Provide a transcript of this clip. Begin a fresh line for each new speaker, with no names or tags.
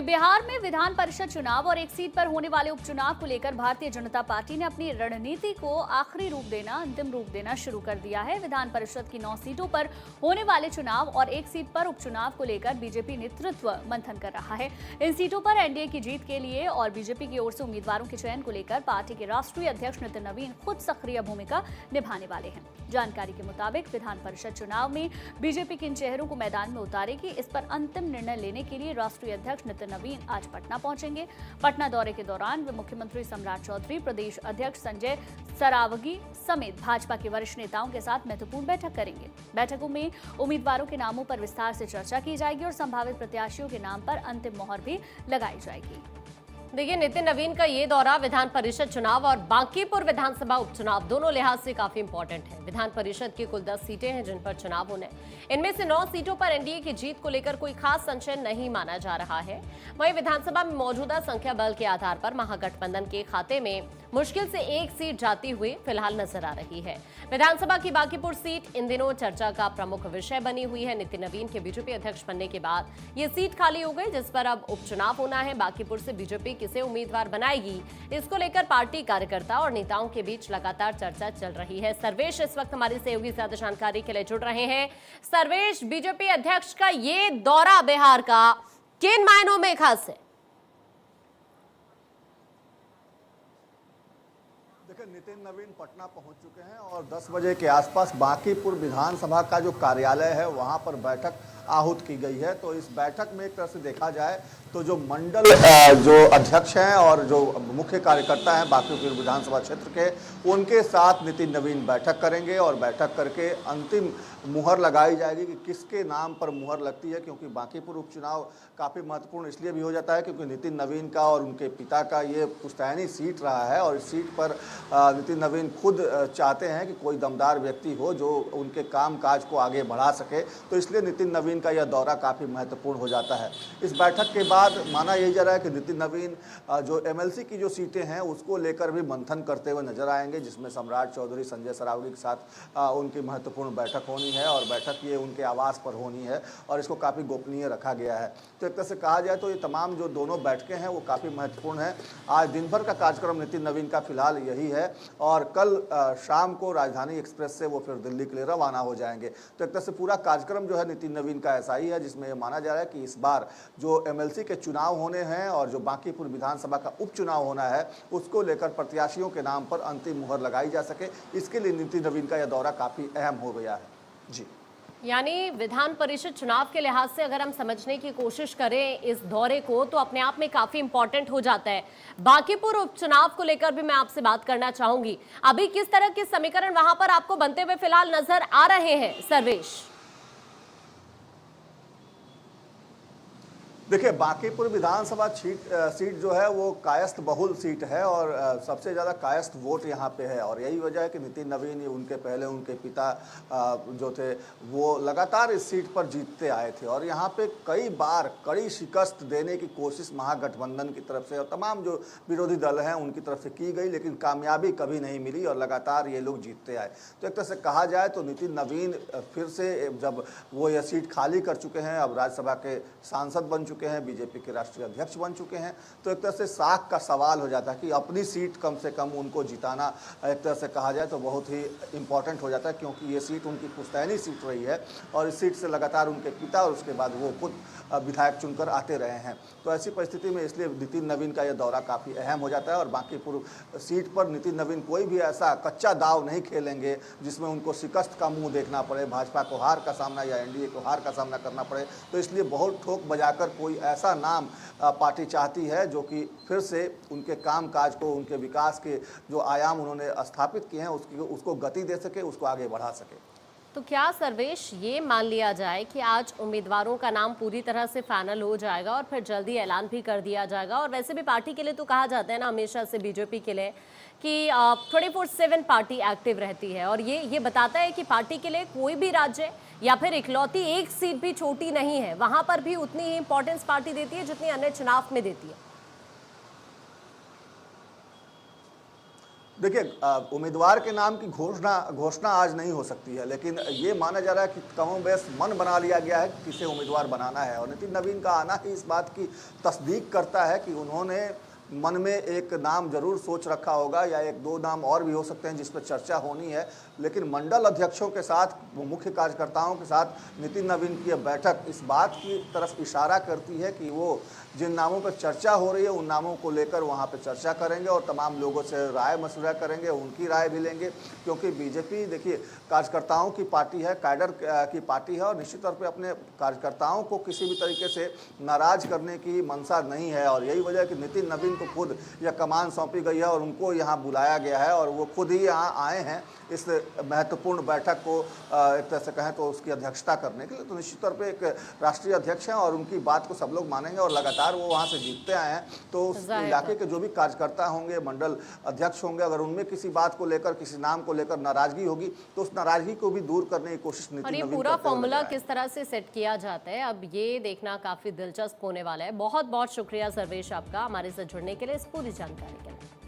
बिहार में विधान परिषद चुनाव और एक सीट पर होने वाले उपचुनाव को लेकर भारतीय जनता पार्टी ने अपनी रणनीति को आखिरी रूप देना, अंतिम रूप देना शुरू कर दिया है। विधान परिषद की 9 सीटों पर होने वाले चुनाव और एक सीट पर उपचुनाव को लेकर बीजेपी नेतृत्व मंथन कर रहा है। इन सीटों पर एनडीए की जीत के लिए और बीजेपी की ओर से उम्मीदवारों के चयन को लेकर पार्टी के राष्ट्रीय अध्यक्ष नितिन नवीन खुद सक्रिय भूमिका निभाने वाले हैं। जानकारी के मुताबिक विधान परिषद चुनाव में बीजेपी किन चेहरों को मैदान में उतारेगी, इस पर अंतिम निर्णय लेने के लिए राष्ट्रीय अध्यक्ष नितिन नवीन आज पटना पहुंचेंगे। पटना दौरे के दौरान वे मुख्यमंत्री सम्राट चौधरी, प्रदेश अध्यक्ष संजय सरावगी समेत भाजपा के वरिष्ठ नेताओं के साथ महत्वपूर्ण बैठक करेंगे। बैठकों में उम्मीदवारों के नामों पर विस्तार से चर्चा की जाएगी और संभावित प्रत्याशियों के नाम पर अंतिम मोहर भी लगाई जाएगी।
देखिए, नितिन नवीन का ये दौरा विधान परिषद चुनाव और बांकीपुर विधानसभा उपचुनाव दोनों लिहाज से काफी इंपॉर्टेंट है। विधान परिषद की कुल 10 सीटें हैं जिन पर चुनाव होने, इनमें से 9 सीटों पर एनडीए की जीत को लेकर कोई खास संशय नहीं माना जा रहा है। वहीं विधानसभा में मौजूदा संख्या बल के आधार पर महागठबंधन के खाते में मुश्किल से एक सीट जाती हुई फिलहाल नजर आ रही है। विधानसभा की बांकीपुर सीट इन दिनों चर्चा का प्रमुख विषय बनी हुई है। नितिन नवीन के बीजेपी अध्यक्ष बनने के बाद ये सीट खाली हो गई, जिस पर अब उपचुनाव होना है। बांकीपुर से बीजेपी किसे उम्मीदवार बनाएगी, इसको लेकर पार्टी कार्यकर्ता और नेताओं के बीच लगातार चर्चा चल रही है। सर्वेश इस वक्त हमारी सहयोगी ज्यादा जानकारी के लिए जुड़ रहे हैं। सर्वेश, बीजेपी अध्यक्ष का ये दौरा बिहार का किन मायनों में खास है?
देखिए, नितिन नवीन पटना पहुंच चुके हैं और 10 बजे के आसपास बांकीपुर विधानसभा का जो कार्यालय है वहां पर बैठक आहूत की गई है। तो इस बैठक में एक तरह से देखा जाए तो जो मंडल जो अध्यक्ष हैं और जो मुख्य कार्यकर्ता हैं बांकीपुर विधानसभा क्षेत्र के, उनके साथ नितिन नवीन बैठक करेंगे और बैठक करके अंतिम मुहर लगाई जाएगी कि किसके नाम पर मुहर लगती है। क्योंकि बांकीपुर उपचुनाव काफ़ी महत्वपूर्ण इसलिए भी हो जाता है क्योंकि नितिन नवीन का और उनके पिता का ये पुश्तैनी सीट रहा है और इस सीट पर नितिन नवीन खुद चाहते हैं कि कोई दमदार व्यक्ति हो जो उनके काम काज को आगे बढ़ा सके। तो इसलिए नितिन नवीन का यह दौरा काफ़ी महत्वपूर्ण हो जाता है। इस बैठक के बाद माना यही जा रहा है कि नितिन नवीन जो एमएलसी की जो सीटें हैं उसको लेकर भी मंथन करते हुए नजर आएंगे, जिसमें सम्राट चौधरी, संजय सरावगी के साथ उनकी महत्वपूर्ण बैठक होनी है और बैठक ये उनके आवास पर होनी है और इसको काफ़ी गोपनीय रखा गया है। तो एक तरह से कहा जाए तो ये तमाम जो दोनों बैठकें हैं वो काफ़ी महत्वपूर्ण है। आज दिन भर का कार्यक्रम नितिन नवीन का फिलहाल यही है और कल शाम को राजधानी एक्सप्रेस से वो फिर दिल्ली के लिए रवाना हो जाएंगे। तो एक तरह से पूरा कार्यक्रम जो है नितिन नवीन का ऐसा ही है, जिसमें माना जा रहा है कि इस बार जो एमएलसी के चुनाव होने हैं और जो बांकीपुर विधानसभा का उपचुनाव होना है उसको लेकर प्रत्याशियों के नाम पर अंतिम मुहर लगाई जा सके, इसके लिए नितिन नवीन का यह दौरा काफ़ी अहम हो गया है। जी,
यानी विधान परिषद चुनाव के लिहाज से अगर हम समझने की कोशिश करें इस दौरे को तो अपने आप में काफी इंपॉर्टेंट हो जाता है। बांकीपुर उपचुनाव को लेकर भी मैं आपसे बात करना चाहूंगी। अभी किस तरह के समीकरण वहां पर आपको बनते हुए फिलहाल नजर आ रहे हैं, सर्वेश?
देखिए, बांकीपुर विधानसभा सीट जो है वो कायस्थ बहुल सीट है और सबसे ज़्यादा कायस्थ वोट यहाँ पे है और यही वजह है कि नितिन नवीन, उनके पहले उनके पिता जो थे वो लगातार इस सीट पर जीतते आए थे और यहाँ पे कई बार कड़ी शिकस्त देने की कोशिश महागठबंधन की तरफ से और तमाम जो विरोधी दल हैं उनकी तरफ से की गई, लेकिन कामयाबी कभी नहीं मिली और लगातार ये लोग जीतते आए। तो एक तरह से कहा जाए तो नितिन नवीन फिर से जब वो यह सीट खाली कर चुके हैं, अब राज्यसभा के सांसद बन चुके हैं, बीजेपी के राष्ट्रीय अध्यक्ष बन चुके हैं, तो एक तरह से साख का सवाल हो जाता है कि अपनी सीट कम से कम उनको जिताना एक तरह से कहा जाए तो बहुत ही इंपॉर्टेंट हो जाता है, क्योंकि ये सीट उनकी पुश्तैनी सीट रही है और इस सीट से लगातार उनके पिता और उसके बाद वो खुद विधायक चुनकर आते रहे हैं। तो ऐसी परिस्थिति में इसलिए नितिन नवीन का यह दौरा काफ़ी अहम हो जाता है और बांकीपुर सीट पर नितिन नवीन कोई भी ऐसा कच्चा दाव नहीं खेलेंगे जिसमें उनको शिकस्त का मुंह देखना पड़े, भाजपा को हार का सामना या एनडीए को हार का सामना करना पड़े। तो इसलिए बहुत ठोक बजाकर कोई ऐसा नाम पार्टी चाहती है जो कि फिर से उनके काम काज को, उनके विकास के जो आयाम उन्होंने स्थापित किए हैं उसको गति दे सके, उसको आगे बढ़ा सके।
तो क्या सर्वेश ये मान लिया जाए कि आज उम्मीदवारों का नाम पूरी तरह से फाइनल हो जाएगा और फिर जल्दी ऐलान भी कर दिया जाएगा? और वैसे भी पार्टी के लिए तो कहा जाता है ना हमेशा से बीजेपी के लिए कि 24/7 पार्टी एक्टिव रहती है और ये बताता है कि पार्टी के लिए कोई भी राज्य या फिर इकलौती एक सीट भी छोटी नहीं है, वहां पर भी उतनी ही इंपॉर्टेंस पार्टी देती है जितनी अन्य चुनाव में देती है।
देखिए, उम्मीदवार के नाम की घोषणा आज नहीं हो सकती है, लेकिन ये माना जा रहा है कि कमोबेश मन बना लिया गया है कि किसे उम्मीदवार बनाना है। और नितिन नवीन का आना ही इस बात की तस्दीक करता है कि उन्होंने मन में एक नाम जरूर सोच रखा होगा, या एक दो नाम और भी हो सकते हैं जिस पर चर्चा होनी है, लेकिन मंडल अध्यक्षों के साथ, मुख्य कार्यकर्ताओं के साथ नितिन नवीन की यह बैठक इस बात की तरफ इशारा करती है कि वो जिन नामों पर चर्चा हो रही है उन नामों को लेकर वहाँ पर चर्चा करेंगे और तमाम लोगों से राय मशवरा करेंगे, उनकी राय भी लेंगे। क्योंकि बीजेपी देखिए कार्यकर्ताओं की पार्टी है, कैडर की पार्टी है, और निश्चित तौर पे अपने कार्यकर्ताओं को किसी भी तरीके से नाराज करने की मंशा नहीं है। और यही वजह है कि नितिन नवीन को खुद यह कमान सौंपी गई है और उनको यहाँ बुलाया गया है, और वो खुद ही यहाँ आए हैं इस महत्वपूर्ण बैठक को एक तरह से कहें तो उसकी अध्यक्षता करने के लिए। तो निश्चित तौर पे एक राष्ट्रीय अध्यक्ष हैं और उनकी बात को सब लोग मानेंगे, और लगातार वो वहाँ से जीतते आए हैं। तो उस इलाके के जो भी कार्यकर्ता होंगे, मंडल अध्यक्ष होंगे, अगर उनमें किसी बात को लेकर, किसी नाम को लेकर नाराजगी होगी तो उस नाराजगी को भी दूर करने की कोशिश नितिन नवीन करते हुए
पूरा फॉर्मूला
नजर आए।
किस तरह से सेट किया जाता है, अब ये देखना काफी दिलचस्प होने वाला है। बहुत बहुत शुक्रिया सर्वेश आपका हमारे साथ जुड़ने के लिए, इस पूरी जानकारी के लिए।